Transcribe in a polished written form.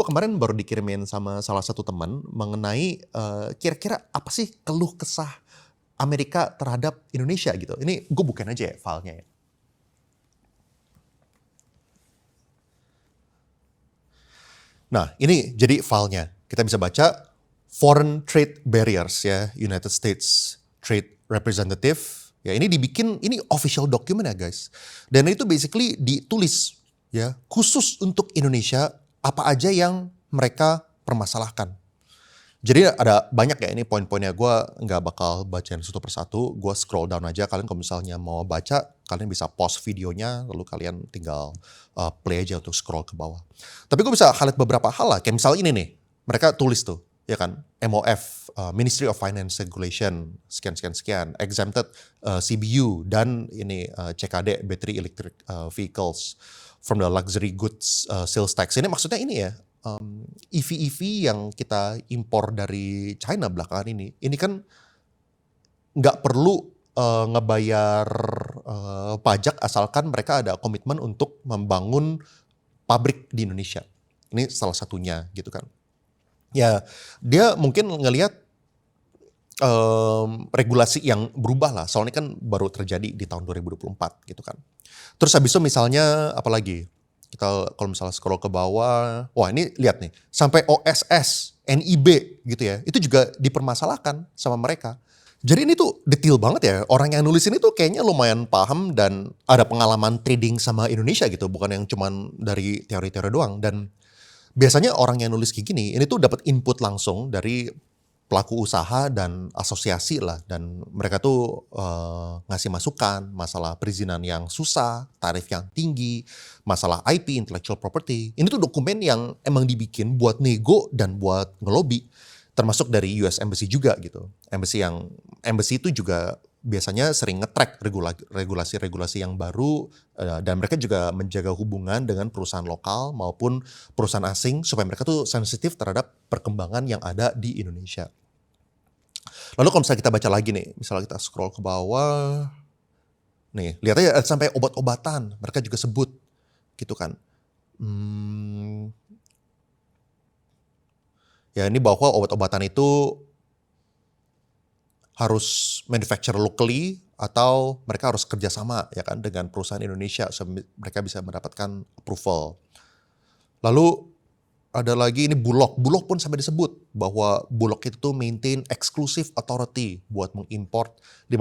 Gue kemarin baru dikirimin sama salah satu teman mengenai kira-kira apa sih keluh kesah Amerika terhadap Indonesia gitu. Ini gue bukain aja ya filenya ya. Nah, ini jadi filenya. Kita bisa baca Foreign Trade Barriers ya, United States Trade Representative. Ya, ini dibikin, ini official document ya guys. Dan itu basically ditulis ya, khusus untuk Indonesia apa aja yang mereka permasalahkan. Jadi ada banyak ya ini poin-poinnya, gue nggak bakal bacain satu persatu, gue scroll down aja. Kalian kalau misalnya mau baca, kalian bisa pause videonya, lalu kalian tinggal play aja untuk scroll ke bawah. Tapi gue bisa highlight beberapa hal lah, kayak misalnya ini nih, mereka tulis tuh, ya kan, MOF, Ministry of Finance Regulation, sekian, exempted CBU, dan ini CKD, Battery Electric Vehicles, from the luxury goods sales tax. Ini maksudnya ini ya, EV yang kita impor dari China belakangan ini kan nggak perlu ngebayar pajak asalkan mereka ada komitmen untuk membangun pabrik di Indonesia. Ini salah satunya gitu kan. Ya dia mungkin ngelihat regulasi yang berubah lah, soalnya kan baru terjadi di tahun 2024 gitu kan. Terus habis itu misalnya apa lagi? Kita kalau misalnya scroll ke bawah, wah ini lihat nih, sampai OSS, NIB gitu ya, itu juga dipermasalahkan sama mereka. Jadi ini tuh detail banget ya, orang yang nulis ini tuh kayaknya lumayan paham dan ada pengalaman trading sama Indonesia gitu, bukan yang cuman dari teori-teori doang. Dan biasanya orang yang nulis kayak gini, ini tuh dapat input langsung dari pelaku usaha dan asosiasi lah, dan mereka tuh ngasih masukan masalah perizinan yang susah, tarif yang tinggi, masalah IP, intellectual property. Ini tuh dokumen yang emang dibikin buat nego dan buat ngelobi, termasuk dari US Embassy juga gitu. Embassy itu juga biasanya sering nge-track regulasi-regulasi yang baru, dan mereka juga menjaga hubungan dengan perusahaan lokal maupun perusahaan asing supaya mereka tuh sensitif terhadap perkembangan yang ada di Indonesia. Lalu kalau misalnya kita baca lagi nih, misalnya kita scroll ke bawah, nih lihat aja sampai obat-obatan mereka juga sebut gitu kan. Ya ini bahwa obat-obatan itu harus manufacture locally atau mereka harus kerjasama ya kan dengan perusahaan Indonesia supaya mereka bisa mendapatkan approval. Lalu ada lagi ini Bulog pun sampai disebut bahwa Bulog itu maintain exclusive authority buat mengimport